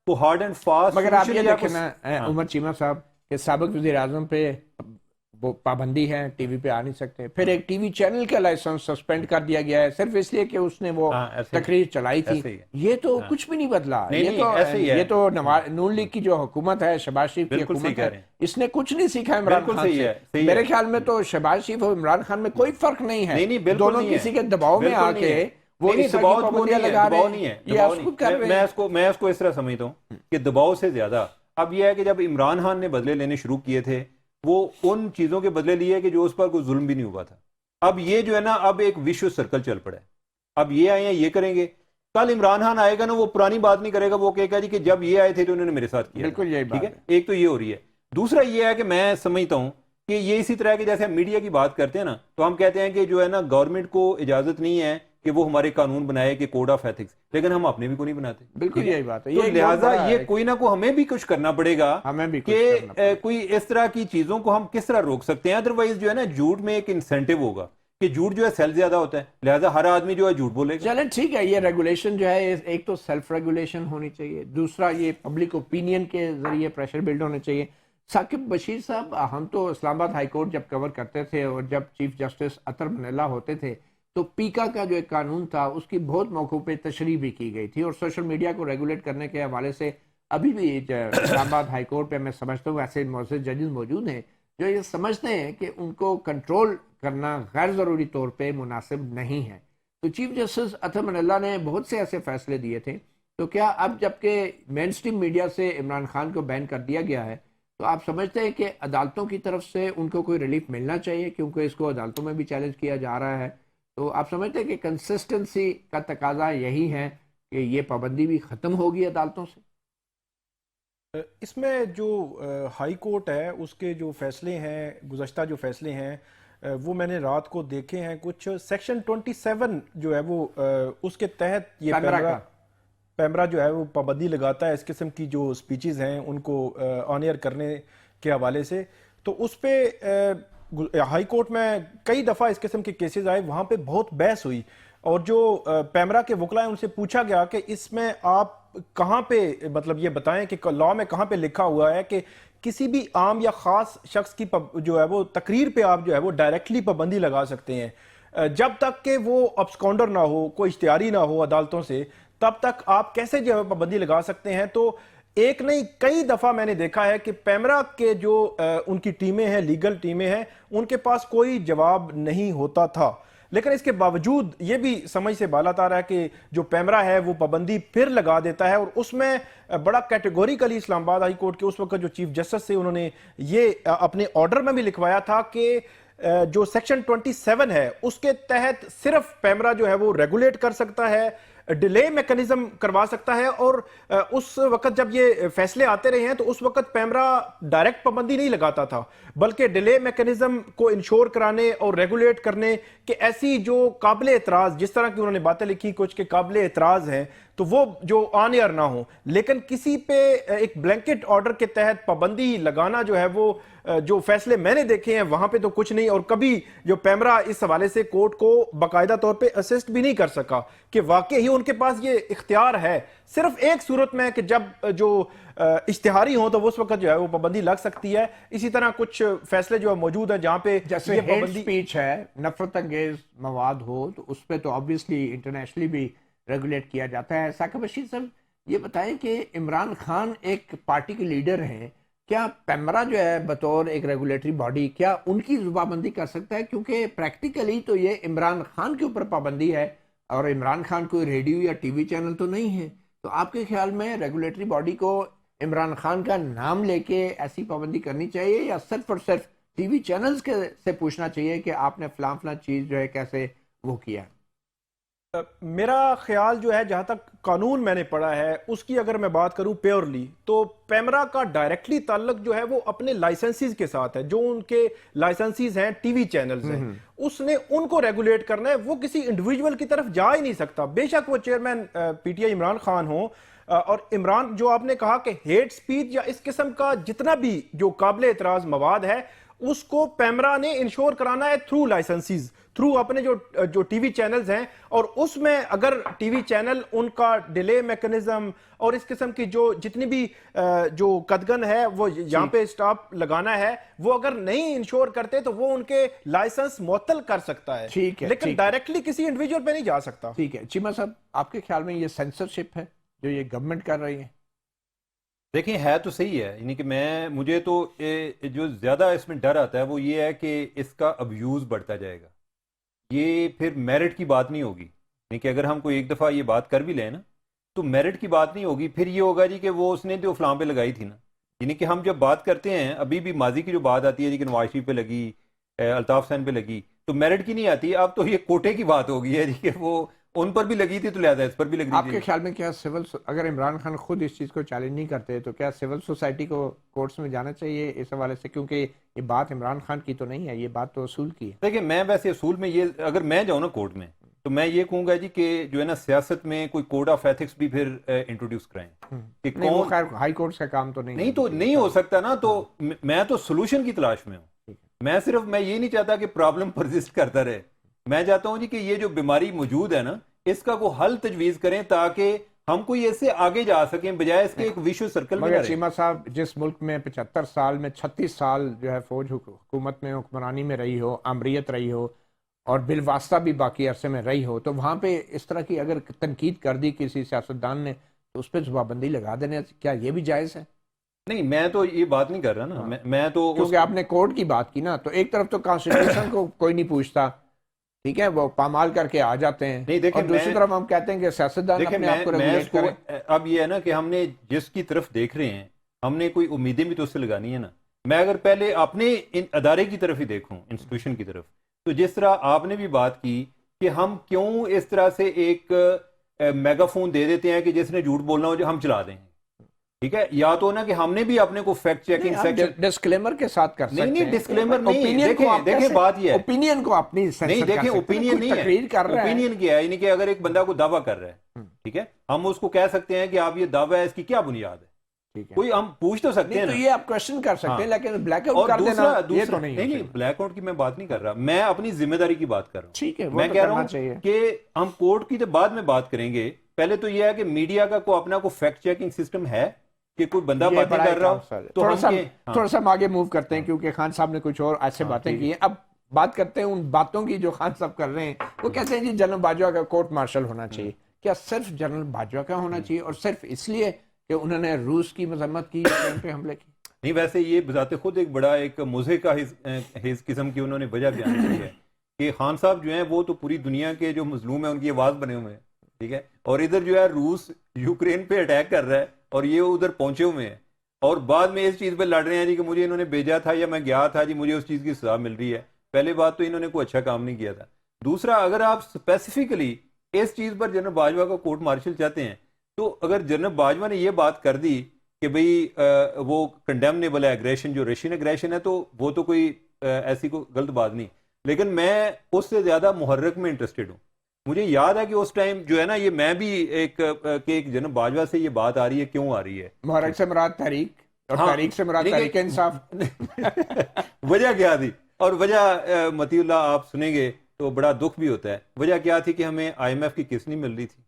کو ہارڈ اینڈ فاسٹ. مگر آپ یہ دیکھیں نا عمر چیمہ صاحب کہ سابق وزیر اعظم پہ وہ پابندی ہے، ٹی وی پہ آ نہیں سکتے. پھر ایک ٹی وی چینل کا لائسنس سسپینڈ کر دیا گیا ہے صرف اس لیے کہ اس نے وہ تقریر چلائی تھی. یہ تو کچھ بھی نہیں بدلا. یہ تو نون لیگ کی جو حکومت ہے، شہباز شریف کی حکومت ہے، اس نے کچھ نہیں سیکھا عمران خان سے. میرے خیال میں تو شہباز شریف اور عمران خان میں کوئی فرق نہیں ہے. دونوں کسی کے دباؤ میں آ کے وہ دباؤ نہیں ہے. میں اس کو اس طرح سمجھتا ہوں کہ دباؤ سے زیادہ اب یہ ہے کہ جب عمران خان نے بدلے لینے شروع کیے تھے، وہ ان چیزوں کے بدلے لیے کہ جو اس پر کوئی ظلم بھی نہیں ہوا تھا. اب یہ جو ہے نا، اب ایک وشو سرکل چل پڑا ہے. اب یہ آئے ہیں، یہ کریں گے. کل عمران خان آئے گا نا، وہ پرانی بات نہیں کرے گا، وہ کہے گا جی کہ جب یہ آئے تھے تو انہوں نے میرے ساتھ کیا. بالکل یہی بات ہے. ایک تو یہ ہو رہی ہے. دوسرا یہ ہے کہ میں سمجھتا ہوں کہ یہ اسی طرح کہ جیسے ہم میڈیا کی بات کرتے ہیں نا، تو ہم کہتے ہیں کہ جو ہے نا گورنمنٹ کو اجازت نہیں ہے کہ وہ ہمارے قانون بنائے کہ کوڈ آف ایتھکس، لیکن ہم اپنے بھی کو نہیں بناتے. بالکل یہی بات ہے. لہٰذا یہ کوئی نہ کوئی ہمیں بھی کچھ کرنا پڑے گا کہ کوئی اس طرح کی چیزوں کو ہم کس طرح روک سکتے ہیں. ادروائز جو ہے نا جھوٹ میں ایک انسینٹیو ہوگا کہ جھوٹ جو ہے سیل زیادہ ہوتا ہے، لہٰذا ہر آدمی جو ہے جھوٹ بولے گا. چلیں ٹھیک ہے. یہ ریگولیشن جو ہے ایک تو سیلف ریگولیشن ہونی چاہیے، دوسرا یہ پبلک اوپینین کے ذریعے پریشر بلڈ ہونے چاہیے. ثاقب بشیر صاحب، ہم تو اسلام آباد ہائی کورٹ جب کور کرتے تھے اور جب چیف جسٹس اطہر منیلا ہوتے تھے تو پیکا کا جو ایک قانون تھا اس کی بہت موقعوں پہ تشریح بھی کی گئی تھی. اور سوشل میڈیا کو ریگولیٹ کرنے کے حوالے سے ابھی بھی اسلام آباد ہائی کورٹ پہ میں سمجھتا ہوں ایسے معزز ججز موجود ہیں جو یہ سمجھتے ہیں کہ ان کو کنٹرول کرنا غیر ضروری طور پہ مناسب نہیں ہے. تو چیف جسٹس اطہر منیلا نے بہت سے ایسے فیصلے دیے تھے. تو کیا اب جب کہ مین اسٹریم میڈیا سے عمران خان کو بین کر دیا گیا ہے تو آپ سمجھتے ہیں کہ عدالتوں کی طرف سے ان کو کوئی ریلیف ملنا چاہیے، کیونکہ اس کو عدالتوں میں بھی چیلنج کیا جا رہا ہے؟ تو آپ سمجھتے ہیں کہ کنسسٹنسی کا تقاضا یہی ہے کہ یہ پابندی بھی ختم ہوگی عدالتوں سے؟ اس میں جو ہائی کورٹ ہے اس کے جو فیصلے ہیں، گزشتہ جو فیصلے ہیں وہ میں نے رات کو دیکھے ہیں. کچھ سیکشن 27 جو ہے وہ اس کے تحت یہ پیمرا جو ہے وہ پابندی لگاتا ہے اس قسم کی جو سپیچز ہیں ان کو آن ایئر کرنے کے حوالے سے. تو اس پہ ہائی کورٹ میں کئی دفعہ اس قسم کے کیسز آئے، وہاں پہ بہت بحث ہوئی. اور جو پیمرا کے وکلاء ہیں ان سے پوچھا گیا کہ اس میں آپ کہاں پہ مطلب یہ بتائیں کہ لا میں کہاں پہ لکھا ہوا ہے کہ کسی بھی عام یا خاص شخص کی جو ہے وہ تقریر پہ آپ جو ہے وہ ڈائریکٹلی پابندی لگا سکتے ہیں جب تک کہ وہ ابسکانڈر نہ ہو، کوئی اشتہاری نہ ہو عدالتوں سے، تب تک آپ کیسے جو ہے پابندی لگا سکتے ہیں. تو ایک نہیں کئی دفعہ میں نے دیکھا ہے کہ پیمرا کے جو ان کی ٹیمیں ہیں، لیگل ٹیمیں ہیں، ان کے پاس کوئی جواب نہیں ہوتا تھا. لیکن اس کے باوجود یہ بھی سمجھ سے بالا تار ہے کہ جو پیمرا ہے وہ پابندی پھر لگا دیتا ہے. اور اس میں بڑا کیٹیگوریکلی اسلام آباد ہائی کورٹ کے اس وقت جو چیف جسٹس سے انہوں نے یہ اپنے آرڈر میں بھی لکھوایا تھا کہ جو سیکشن 27 ہے اس کے تحت صرف پیمرا جو ہے وہ ریگولیٹ کر سکتا ہے، ڈیلے میکنزم کروا سکتا ہے. اور اس وقت جب یہ فیصلے آتے رہے ہیں تو اس وقت پیمرا ڈائریکٹ پابندی نہیں لگاتا تھا، بلکہ ڈیلے میکنزم کو انشور کرانے اور ریگولیٹ کرنے کہ ایسی جو قابل اعتراض، جس طرح کی انہوں نے باتیں لکھی کچھ کے قابل اعتراض ہیں تو وہ جو آن ایئر نہ ہوں. لیکن کسی پہ ایک بلینکٹ آرڈر کے تحت پابندی لگانا جو ہے وہ جو فیصلے میں نے دیکھے ہیں وہاں پہ تو کچھ نہیں. اور کبھی جو پیمرا اس حوالے سے کورٹ کو باقاعدہ طور پہ اسسٹ بھی نہیں کر سکا کہ واقعی ان کے پاس یہ اختیار ہے. صرف ایک صورت میں کہ جب جو اشتہاری ہوں تو اس وقت جو ہے وہ پابندی لگ سکتی ہے. اسی طرح کچھ فیصلے جو موجود ہیں جہاں پہ جیسے ہیٹ سپیچ ہے، نفرت انگیز مواد ہو تو اس پہ تو آبویسلی انٹرنیشنلی بھی ریگولیٹ کیا جاتا ہے. ثاقب بشیر صاحب یہ بتائیں کہ عمران خان ایک پارٹی کے لیڈر ہیں کیا پیمرا جو ہے بطور ایک ریگولیٹری باڈی کیا ان کی زبان بندی کر سکتا ہے؟ کیونکہ پریکٹیکلی تو یہ عمران خان کے اوپر پابندی ہے اور عمران خان کوئی ریڈیو یا ٹی وی چینل تو نہیں ہے، تو آپ کے خیال میں ریگولیٹری باڈی کو عمران خان کا نام لے کے ایسی پابندی کرنی چاہیے یا صرف اور صرف ٹی وی چینلز کے سے پوچھنا چاہیے کہ آپ نے فلاں فلاں چیز جو ہے کیسے وہ کیا؟ میرا خیال جو ہے جہاں تک قانون میں نے پڑھا ہے اس کی اگر میں بات کروں پیورلی، تو پیمرا کا ڈائریکٹلی تعلق جو ہے وہ اپنے لائسنسز کے ساتھ ہے، جو ان کے لائسنسز ہیں ٹی وی چینلز ہیں، اس نے ان کو ریگولیٹ کرنا ہے، وہ کسی انڈیویجول کی طرف جا ہی نہیں سکتا، بے شک وہ chairman P T I Imran Khan ہوں۔ اور عمران جو آپ نے کہا کہ ہیٹ سپیچ یا اس قسم کا جتنا بھی جو قابل اعتراض مواد ہے اس کو پیمرا نے انشور کرانا ہے تھرو لائسنسز، تھرو اپنے جو ٹی وی چینلز ہیں، اور اس میں اگر ٹی وی چینل ان کا ڈیلے میکنزم اور اس قسم کی جو جتنی بھی جو قدغن ہے وہ یہاں پہ سٹاپ لگانا ہے وہ اگر نہیں انشور کرتے تو وہ ان کے لائسنس معطل کر سکتا ہے، لیکن ڈائریکٹلی کسی انڈیویجول پہ نہیں جا سکتا۔ ٹھیک ہے چیمہ صاحب، آپ کے خیال میں یہ سینسرشپ ہے جو یہ گورنمنٹ کر رہی ہے؟ دیکھیں ہے تو صحیح ہے، یعنی کہ مجھے تو جو زیادہ اس میں ڈر آتا ہے وہ یہ ہے کہ اس کا ابیوز بڑھتا جائے گا، یہ پھر میرٹ کی بات نہیں ہوگی، یعنی کہ اگر ہم کوئی ایک دفعہ یہ بات کر بھی لیں نا تو میرٹ کی بات نہیں ہوگی، پھر یہ ہوگا جی کہ وہ اس نے جو فلاں پہ لگائی تھی نا، یعنی کہ ہم جب بات کرتے ہیں ابھی بھی ماضی کی جو بات آتی ہے جی کہ نواز شریف پہ لگی، الطاف حسین پہ لگی، تو میرٹ کی نہیں آتی، اب تو یہ کوٹے کی بات ہوگی ہے جی کہ وہ ان پر بھی لگی تھی تو لہذا اس پر بھی لگ رہی آپ تھی۔ کے خیال میں کیا اگر عمران خان خود اس چیز کو چیلنج نہیں کرتے تو کیا سول سوسائٹی کو کورٹس میں جانا چاہیے اس حوالے سے؟ کیونکہ یہ بات عمران خان کی تو نہیں ہے، یہ بات تو اصول کی ہے۔ دیکھیں میں ویسے اصول میں یہ اگر میں جاؤں نا کورٹ میں تو میں یہ کہوں گا جی کہ جو ہے نا سیاست میں کوئی کوڈ آف ایتھکس بھی پھر انٹروڈیوس کرائیں کہ نہیں وہ خیر ہائی کورٹس کا کام تو نہیں تو نہیں ہو سکتا نا، تو میں تو سولوشن کی تلاش میں ہوں، میں یہ نہیں چاہتا کہ پرابلم پرزسٹ کرتا رہے، میں چاہتا ہوں جی کہ یہ جو بیماری موجود ہے نا اس کا وہ حل تجویز کریں تاکہ ہم کوئی اس سے آگے جا سکیں، بجائے اس کے ایک ویشو سرکل میں مگر چیمہ صاحب جس ملک میں 75 سال میں 36 سال جو ہے فوج حکومت میں حکمرانی میں رہی ہو، آمریت رہی ہو اور بالواسطہ بھی باقی عرصے میں رہی ہو، تو وہاں پہ اس طرح کی اگر تنقید کر دی کسی سیاستدان نے تو اس پہ زبان بندی لگا دینے، کیا یہ بھی جائز ہے؟ نہیں میں تو یہ بات نہیں کر رہا نا، میں تو کیونکہ آپ نے کورٹ کی بات کی نا، تو ایک طرف تو کانسٹیٹیوشن کو کوئی نہیں پوچھتا، ٹھیک ہے وہ پامال کر کے آ جاتے ہیں، نہیں دیکھیں اور دوسری طرف ہم کہتے ہیں کہ سیاستدان اپنے آپ کو ریگولیٹ کریں۔ اب یہ ہے نا کہ ہم نے جس کی طرف دیکھ رہے ہیں ہم نے کوئی امیدیں بھی تو اس سے لگانی ہے نا، میں اگر پہلے اپنے ادارے کی طرف ہی دیکھوں، انسٹیٹیوشن کی طرف، تو جس طرح آپ نے بھی بات کی کہ ہم کیوں اس طرح سے ایک میگا فون دے دیتے ہیں کہ جس نے جھوٹ بولنا ہو جو ہم چلا دیں، ٹھیک ہے، یا تو نا کہ ہم نے بھی اپنے کو فیکٹ چیکنگ سیکشن ڈسکلیمر کے ساتھ کر سکتے ہیں۔ نہیں ڈسکلیمر نہیں، دیکھیں بات یہ ہے اوپینین کو اپنی نہیں دیکھیں اوپینین نہیں ہے، اوپینین کیا ہے، یعنی کہ اگر ایک بندہ کو دعویٰ کر رہا ہے ٹھیک ہے، ہم اس کو کہہ سکتے ہیں کہ آپ یہ دعویٰ ہے اس کی کیا بنیاد ہے، کوئی ہم پوچھ تو سکتے ہیں، تو یہ آپ کوشچن کر سکتے ہیں، لیکن بلیک آؤٹ کر دینا یہ تو نہیں، بلیک آؤٹ کی میں بات نہیں کر رہا، میں اپنی ذمہ داری کی بات کر رہا ہوں، ٹھیک ہے، میں کہہ رہا ہوں کہ ہم کورٹ کی تو بعد میں بات کریں گے، پہلے تو یہ ہے کہ میڈیا کا کوئی اپنا کوئی فیکٹ چیکنگ سسٹم ہے کہ کوئی بندہ باتیں کر رہا ہو تو تھوڑا سا ہم آگے موو کرتے ہیں کیونکہ خان صاحب نے کچھ اور ایسے باتیں کی ہیں۔ اب بات کرتے ہیں ان باتوں کی جو خان صاحب کر رہے ہیں، وہ کہتے ہیں جی جنرل باجوہ کا کورٹ مارشل ہونا چاہیے، کیا صرف جنرل باجوہ کا ہونا چاہیے اور صرف اس لیے کہ انہوں نے روس کی مذمت کی، یوکرین پہ حملے کی؟ نہیں ویسے یہ بذات خود ایک بڑا ایک مضحک کا حیث قسم کی انہوں نے وجہ بیان کی ہے کہ خان صاحب جو ہیں وہ تو پوری دنیا کے جو مظلوم ہیں ان کی آواز بنے ہوئے ہیں، ٹھیک ہے، اور ادھر جو ہے روس یوکرین پہ اٹیک کر رہا ہے اور یہ ادھر پہنچے ہوئے ہیں اور بعد میں اس چیز پہ لڑ رہے ہیں جی کہ مجھے انہوں نے بھیجا تھا یا میں گیا تھا جی مجھے اس چیز کی سزا مل رہی ہے۔ پہلے بات تو انہوں نے کوئی اچھا کام نہیں کیا تھا، دوسرا اگر آپ اسپیسیفکلی اس چیز پر جنرل باجوہ کا کورٹ مارشل چاہتے ہیں تو اگر جنرل باجوہ نے یہ بات کر دی کہ بھئی وہ کنڈیمنیبل ہے ایگریشن، جو رشین ایگریشن ہے، تو وہ تو کوئی ایسی کوئی غلط بات نہیں، لیکن میں اس سے زیادہ محرک میں انٹرسٹڈ ہوں۔ مجھے یاد ہے کہ اس ٹائم جو ہے نا یہ میں بھی ایک جنرل باجوہ سے یہ بات آ رہی ہے، کیوں آ رہی ہے؟ محرک سے مراد تحریک اور تحریک سے مراد تحریک انصاف، وجہ کیا تھی؟ اور وجہ متی اللہ آپ سنیں گے تو بڑا دکھ بھی ہوتا ہے، وجہ کیا تھی کہ ہمیں آئی ایم ایف کی قسط نہیں مل رہی تھی،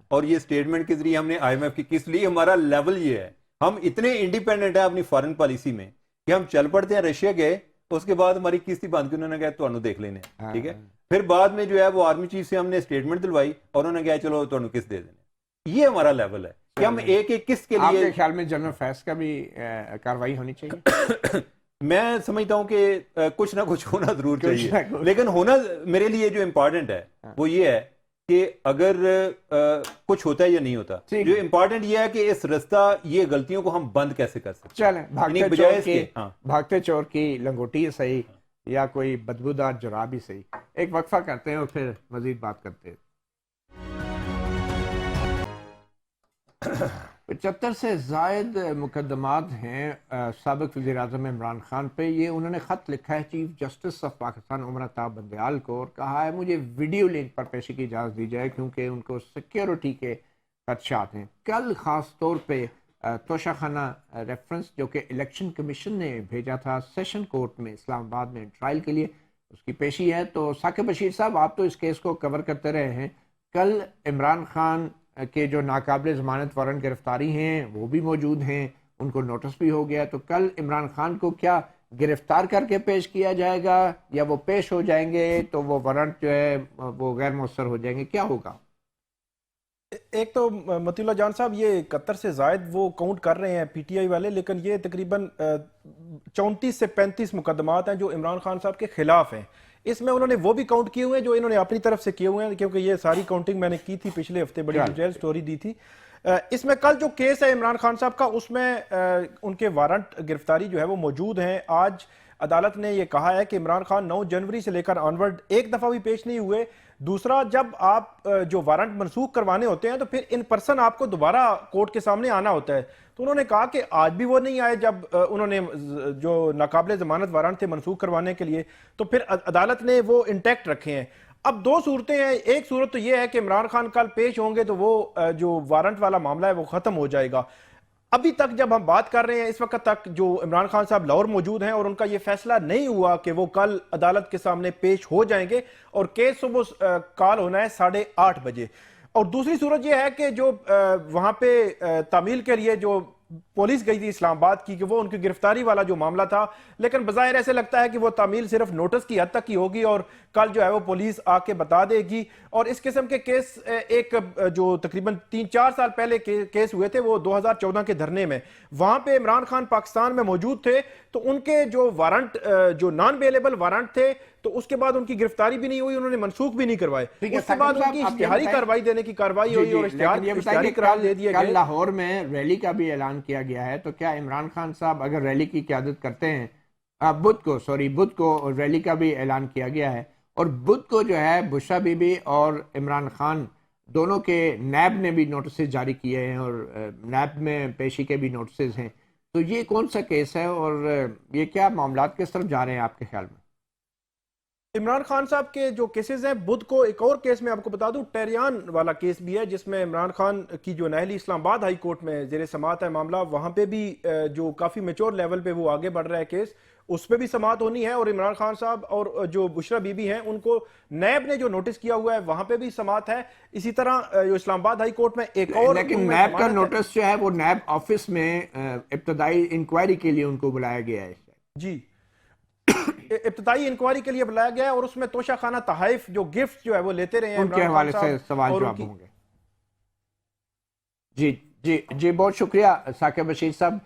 اور یہ اسٹیٹمنٹ کے ذریعے ہم نے آئی ایم ایف کی قسط لی۔ ہمارا لیول یہ ہے، ہم اتنے انڈیپینڈنٹ ہیں اپنی فارن پالیسی میں کہ ہم چل پڑتے ہیں، رشیا گئے، اس کے بعد ہماری قسط ہی بند کی، انہوں نے کہا تمہیں دیکھ لینے، ٹھیک ہے، پھر بعد میں جو ہے وہ آرمی چیف سے ہم نے اسٹیٹمنٹ دلوائی اور انہوں نے کہا چلو تمہیں قسط دے دینے، یہ ہمارا لیول ہے۔ کہ ہم ایک ایک قسط کے آپ لیے کے خیال میں جنرل فیض کا بھی کاروائی ہونی چاہیے؟ میں سمجھتا ہوں کہ کچھ نہ کچھ ہونا ضرور کچھ نہ چاہیے، کچھ۔ لیکن ہونا میرے لیے جو امپورٹنٹ ہے وہ یہ ہے کہ اگر کچھ ہوتا ہے یا نہیں ہوتا، ٹھیک جو ہے۔ امپورٹنٹ یہ ہے کہ اس رستہ یہ غلطیوں کو ہم بند کیسے کر سکتے ہیں، چلیں یعنی بجائے اس کے بھاگتے چور کی لنگوٹی صحیح یا کوئی بدبودار جراب ہی صحیح، ایک وقفہ کرتے ہیں اور پھر مزید بات کرتے ہیں۔ 75 سے زائد مقدمات ہیں سابق وزیر اعظم عمران خان پہ۔ یہ انہوں نے خط لکھا ہے چیف جسٹس آف پاکستان عمر الطاف بندیال کو اور کہا ہے مجھے ویڈیو لنک پر پیشی کی اجازت دی جائے کیونکہ ان کو سیکیورٹی کے خدشات ہیں۔ کل خاص طور پہ توشہ خانہ ریفرنس جو کہ الیکشن کمیشن نے بھیجا تھا سیشن کورٹ میں اسلام آباد میں ٹرائل کے لیے، اس کی پیشی ہے۔ تو ثاقب بشیر صاحب، آپ تو اس کیس کو کور کرتے رہے ہیں، کل عمران خان کہ جو ناقابل ضمانت وارنٹ گرفتاری ہیں وہ بھی موجود ہیں، ان کو نوٹس بھی ہو گیا، تو کل عمران خان کو کیا گرفتار کر کے پیش کیا جائے گا یا وہ پیش ہو جائیں گے تو وہ وارنٹ جو ہے وہ غیر مؤثر ہو جائیں گے، کیا ہوگا؟ ایک تو مطیع اللہ جان صاحب یہ 71 سے زائد وہ کاؤنٹ کر رہے ہیں پی ٹی آئی والے، لیکن یہ تقریباً 34 سے 35 مقدمات ہیں جو عمران خان صاحب کے خلاف ہیں۔ اس میں انہوں نے وہ بھی کاؤنٹ کیے ہوئے ہیں جو انہوں نے اپنی طرف سے کیے ہوئے ہیں، کیونکہ یہ ساری کاؤنٹنگ میں نے کی تھی پچھلے ہفتے، بڑی ڈیٹیل سٹوری دی تھی۔ اس میں کل جو کیس ہے عمران خان صاحب کا، اس میں ان کے وارنٹ گرفتاری جو ہے وہ موجود ہیں۔ آج عدالت نے یہ کہا ہے کہ عمران خان 9 جنوری سے لے کر آنورڈ ایک دفعہ بھی پیش نہیں ہوئے۔ دوسرا، جب آپ جو وارنٹ منسوخ کروانے ہوتے ہیں تو پھر ان پرسن آپ کو دوبارہ کورٹ کے سامنے آنا ہوتا ہے، تو انہوں نے کہا کہ آج بھی وہ نہیں آئے جب انہوں نے جو ناقابل ضمانت وارنٹ تھے منسوخ کروانے کے لیے، تو پھر عدالت نے وہ انٹیکٹ رکھے ہیں۔ اب دو صورتیں ہیں، ایک صورت تو یہ ہے کہ عمران خان کل پیش ہوں گے تو وہ جو وارنٹ والا معاملہ ہے وہ ختم ہو جائے گا۔ ابھی تک جب ہم بات کر رہے ہیں، اس وقت تک جو عمران خان صاحب لاہور موجود ہیں اور ان کا یہ فیصلہ نہیں ہوا کہ وہ کل عدالت کے سامنے پیش ہو جائیں گے، اور کیس صبح کال ہونا ہے 8:30 بجے۔ اور دوسری صورت یہ ہے کہ جو وہاں پہ تعمیل کے لیے جو پولیس گئی تھی اسلام آباد کی، کہ وہ ان کی گرفتاری والا جو معاملہ تھا، لیکن بظاہر ایسے لگتا ہے کہ وہ تعمیل صرف نوٹس کی حد تک کی ہوگی اور کل جو ہے وہ پولیس آ کے بتا دے گی۔ اور اس قسم کے کیس ایک جو تقریباً 3-4 سال پہلے کیس ہوئے تھے وہ 2014 کے دھرنے میں، وہاں پہ عمران خان پاکستان میں موجود تھے، تو ان کے جو وارنٹ جو نان بیلیبل وارنٹ تھے، تو اس کے بعد ان کی گرفتاری بھی نہیں ہوئی، انہوں نے منسوخ بھی نہیں کروائے۔ اس کے بعد ان کی اشتہاری کارروائی دینے کی کارروائی ہوئی اور اشتہاری قرار دے دیے گئے۔ کل لاہور میں ریلی کا بھی اعلان کیا گیا ہے، تو کیا عمران خان صاحب اگر ریلی کی قیادت کرتے ہیں، بدھ کو ریلی کا بھی اعلان کیا گیا ہے، اور بدھ کو جو ہے بشرا بی بی اور عمران خان دونوں کے نیب نے بھی نوٹسز جاری کیے ہیں اور نیب میں پیشی کے بھی نوٹسز ہیں، تو یہ کون سا کیس ہے اور یہ کیا معاملات کس طرف جا رہے ہیں آپ کے خیال میں؟ عمران خان صاحب کے جو کیسز ہیں، بدھ کو ایک اور کیس میں آپ کو بتا دوں، ٹیریان والا کیس بھی ہے، جس میں عمران خان کی جو نہلی اسلام آباد ہائی کورٹ میں زیر سماعت ہے معاملہ، وہاں پہ بھی جو کافی میچور لیول پہ وہ آگے بڑھ رہا ہے کیس، اس پہ بھی سماعت ہونی ہے۔ اور عمران خان صاحب اور جو بشرا بی بی ہیں، ان کو نیب نے جو نوٹس کیا ہوا ہے وہاں پہ بھی سماعت ہے۔ اسی طرح جو اسلام آباد ہائی کورٹ میں ایک اور، لیکن نیب کا نوٹس جو ہے وہ نیب آفس میں ابتدائی انکوائری کے لیے ان کو بلایا گیا ہے۔ جی، ابتدائی انکوائری کے لیے بلایا گیا ہے، اور اس میں توشہ خانہ تحائف جو گفٹ جو ہے وہ لیتے رہے ہیں ان کے حوالے سے سوال جواب ہوں گے۔ جی بہت شکریہ ثاقب بشیر صاحب۔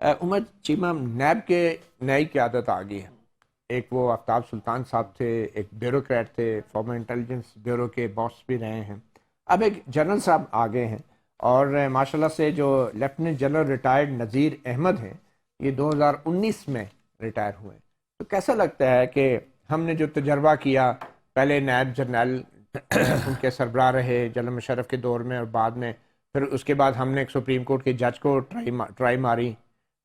عمر چیمہ، نیب کے نئی قیادت آ گئی ہے، ایک وہ آفتاب سلطان صاحب تھے، ایک بیوروکریٹ تھے، فارمر انٹیلیجنس بیورو کے باس بھی رہے ہیں، اب ایک جنرل صاحب آگے ہیں، اور ماشاءاللہ سے جو lieutenant general retired Nazir Ahmed ہیں، یہ 2019 میں ریٹائر ہوئے، تو کیسا لگتا ہے کہ ہم نے جو تجربہ کیا، پہلے نیب جرنل ان کے سربراہ رہے جنرل مشرف کے دور میں، اور بعد میں پھر اس کے بعد ہم نے ایک سپریم کورٹ کے جج کو ٹرائی ماری،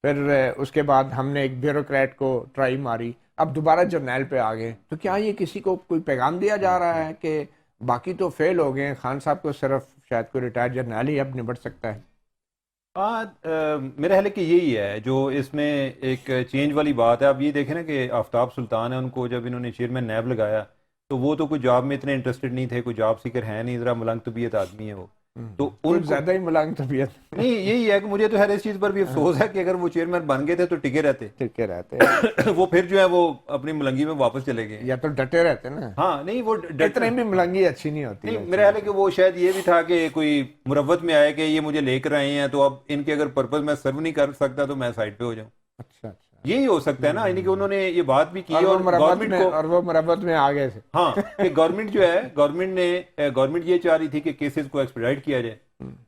پھر اس کے بعد ہم نے ایک بیوروکریٹ کو ٹرائی ماری، اب دوبارہ جرنیل پہ آ گئے، تو کیا یہ کسی کو کوئی پیغام دیا جا رہا ہے کہ باقی تو فیل ہو گئے، خان صاحب کو صرف شاید کوئی ریٹائر جرنیل ہی اب نبٹ سکتا ہے؟ میرا خیال ہے کہ یہی ہے جو اس میں ایک چینج والی بات ہے۔ اب یہ دیکھیں نا کہ آفتاب سلطان ہے، ان کو جب انہوں نے چیئرمین نیب لگایا تو وہ تو کوئی جاب میں اتنے انٹرسٹڈ نہیں تھے، کوئی جاب سیکر ہے نہیں، ذرا ملنگ طبیعت آدمی ہے وہ، تو کچھ ان زیادہ ہی ملائم طبیعت نہیں، یہی ہے کہ مجھے تو ہر اس چیز پر بھی افسوس ہے کہ اگر وہ چیئرمین بن گئے تھے تو ٹکے رہتے، ٹکے رہتے ہیں، وہ پھر جو ہے وہ اپنی ملنگی میں واپس چلے گئے. یا تو ڈٹے رہتے نا. ہاں نہیں، وہ اتنے بھی ملنگی اچھی نہیں ہوتی نہیں، ہے. میرا خیال ہے کہ وہ شاید یہ بھی تھا کہ کوئی مروت میں آئے کہ یہ مجھے لے کر آئے ہیں تو اب ان کے اگر پرپز میں سرو نہیں کر سکتا تو میں سائڈ پہ ہو جاؤں. اچھا اچھا. یہی ہو سکتا ہے نا، یعنی کہ انہوں نے یہ بات بھی کی اور وہ اور مربت گورنمنٹ میں کو، اور وہ مربت میں آ گئے تھے. ہاں کہ گورنمنٹ جو ہے، گورنمنٹ یہ چاہ رہی تھی کہ کیسز کو ایکسپیڈائٹ کیا جائے.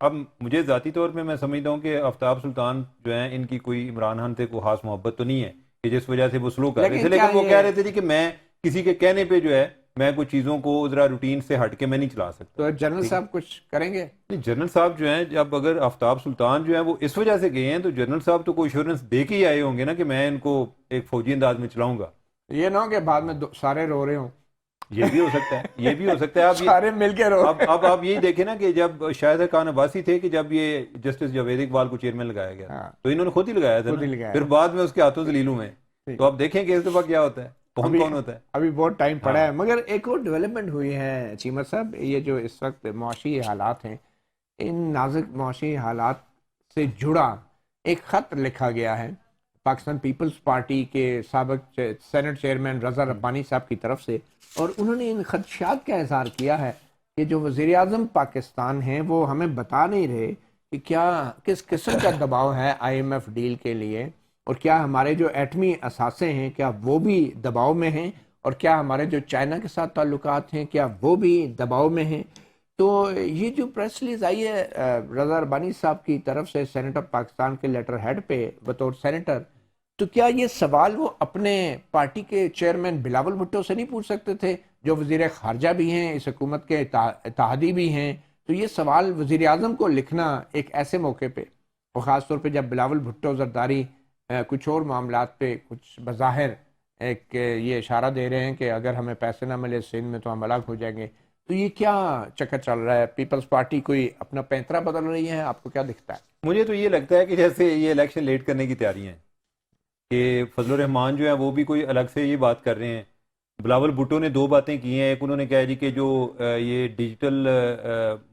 اب مجھے ذاتی طور پہ میں سمجھتا ہوں کہ آفتاب سلطان جو ہیں ان کی کوئی عمران خان سے کوئی خاص محبت تو نہیں ہے کہ جس وجہ سے وہ سلو کر رہے تھے، لیکن وہ کہہ رہے تھے کہ میں کسی کے کہنے پہ جو ہے میں کچھ چیزوں کو ذرا روٹین سے ہٹ کے میں نہیں چلا سکتا. تو جنرل صاحب کچھ کریں گے؟ نہیں، جنرل صاحب جو ہیں جب اگر آفتاب سلطان جو ہیں وہ اس وجہ سے گئے ہیں تو جنرل صاحب تو کوئی ایشورنس دے کے ہی آئے ہوں گے نا کہ میں ان کو ایک فوجی انداز میں چلاؤں گا. یہ نہ ہو کہ بعد میں سارے رو رہے ہوں. یہ بھی ہو سکتا ہے، یہ بھی ہو سکتا ہے. اب سارے مل کے رو. اب آپ یہی دیکھیں نا کہ جب شاہد خان عباسی تھے کہ جب یہ جسٹس جاوید اقبال کو چیئرمین لگایا گیا تو انہوں نے خود ہی لگایا تھا نا، پھر بعد میں اس کے ہاتھوں ذلیل ہوئے. تو اب دیکھیں کہ اس دفعہ کیا ہوتا ہے، کون ہوتا ہے. ابھی بہت ٹائم پڑا ہے. مگر ایک اور ڈیولپمنٹ ہوئی ہے چیمہ صاحب، یہ جو اس وقت معاشی حالات ہیں، ان نازک معاشی حالات سے جڑا ایک خط لکھا گیا ہے پاکستان پیپلز پارٹی کے سابق سینٹ چیئرمین رضا ربانی صاحب کی طرف سے، اور انہوں نے ان خدشات کا اظہار کیا ہے کہ جو وزیر اعظم پاکستان ہیں وہ ہمیں بتا نہیں رہے کہ کیا کس قسم کا دباؤ ہے IMF ڈیل کے لیے، اور کیا ہمارے جو ایٹمی اثاثے ہیں کیا وہ بھی دباؤ میں ہیں، اور کیا ہمارے جو چائنا کے ساتھ تعلقات ہیں کیا وہ بھی دباؤ میں ہیں. تو یہ جو پریس ریلیز آئی ہے رضا ربانی صاحب کی طرف سے سینٹ آف پاکستان کے لیٹر ہیڈ پہ بطور سینیٹر، تو کیا یہ سوال وہ اپنے پارٹی کے چیئرمین بلاول بھٹو سے نہیں پوچھ سکتے تھے جو وزیر خارجہ بھی ہیں، اس حکومت کے اتحادی بھی ہیں؟ تو یہ سوال وزیر اعظم کو لکھنا ایک ایسے موقع پہ، اور خاص طور پہ جب بلاول بھٹو زرداری کچھ اور معاملات پہ کچھ بظاہر ایک یہ اشارہ دے رہے ہیں کہ اگر ہمیں پیسے نہ ملے سندھ میں تو ہم الگ ہو جائیں گے، تو یہ کیا چکر چل رہا ہے؟ پیپلز پارٹی کوئی اپنا پینترا بدل رہی ہے؟ آپ کو کیا دکھتا ہے؟ مجھے تو یہ لگتا ہے کہ جیسے یہ الیکشن لیٹ کرنے کی تیاریاں ہیں کہ فضل الرحمان جو ہیں وہ بھی کوئی الگ سے یہ بات کر رہے ہیں. بلاول بھٹو نے 2 باتیں کی ہیں. ایک انہوں نے کہا جی کہ جو یہ ڈیجیٹل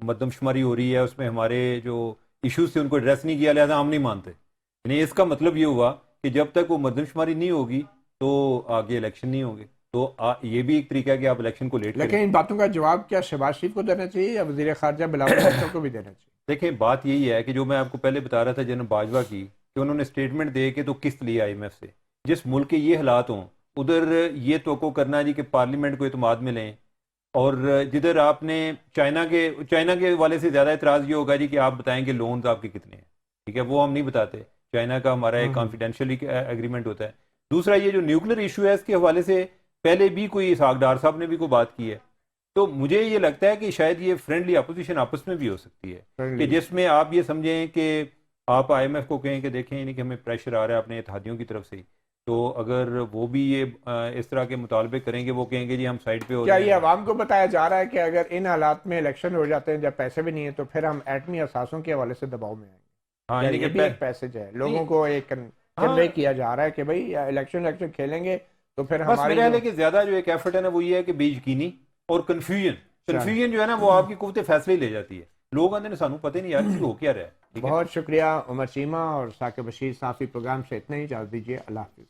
مردم شماری ہو رہی ہے اس میں ہمارے جو ایشوز تھے ان کو ایڈریس نہیں کیا، لہٰذا ہم نہیں مانتے. یعنی اس کا مطلب یہ ہوا کہ جب تک وہ مردم شماری نہیں ہوگی تو آگے الیکشن نہیں ہوں گے. تو یہ بھی ایک طریقہ ہے کہ آپ الیکشن کو لیٹ کریں. لیکن ان باتوں کا جواب کیا شہباز شریف کو دینا چاہیے یا وزیر خارجہ بلاول بھٹو کو بھی دینا چاہیے؟ دیکھیں بات یہی ہے کہ جو میں آپ کو پہلے بتا رہا تھا جنرل باجوہ کی، کہ انہوں نے اسٹیٹمنٹ دے کے تو قسط لی IMF سے. جس ملک کے یہ حالات ہوں ادھر یہ توقع کرنا جی کہ پارلیمنٹ کو اعتماد میں لیں، اور جدھر آپ نے چائنا کے والے سے زیادہ اعتراض یہ ہوگا جی کہ آپ بتائیں کہ لونز آپ کے کتنے ہیں. ٹھیک ہے، وہ ہم نہیں بتاتے. چائنا کا ہمارا ایک کانفیڈینشیل ایگریمنٹ ہوتا ہے. دوسرا یہ جو نیوکلیر ایشو ہے اس کے حوالے سے پہلے بھی کوئی اسحاق ڈار صاحب نے بھی کوئی بات کی ہے. تو مجھے یہ لگتا ہے کہ شاید یہ فرینڈلی اپوزیشن آپس میں بھی ہو سکتی ہے کہ جس میں آپ یہ سمجھیں کہ آپ IMF کو کہیں کہ دیکھیں یعنی کہ ہمیں پریشر آ رہا ہے اپنے اتحادیوں کی طرف سے، تو اگر وہ بھی یہ اس طرح کے مطالبے کریں گے، وہ کہیں گے جی ہم سائڈ پہ ہو کیا جائیں. یہ عوام کو بتایا جا رہا ہے کہ اگر ان حالات میں الیکشن ہو جاتے ہیں جب پیسے بھی نہیں ہیں تو پھر ہم ایٹمی اثاثوں کے حوالے سے دباؤ میں آئیں گے؟ ہاں، یہ بھی ایک پیسج ہے لوگوں کو ایک کنوے کیا جا رہا ہے کہ بھائی الیکشن کھیلیں گے تو پھر بس ہماری میرا ہے کہ زیادہ جو ایک ایفرٹ ہے نا وہ یہ ہے کہ بے یقینی اور کنفیوژن جو ہے نا وہ آپ کی قوت فیصلے لے جاتی ہے. لوگ آتے ہیں سانو پتہ نہیں یار ہو کیا رہا ہے. بہت شکریہ عمر چیمہ اور ثاقب بشیر. صحافی پروگرام سے اتنا ہی، اجازت دیجیے. اللہ حافظ.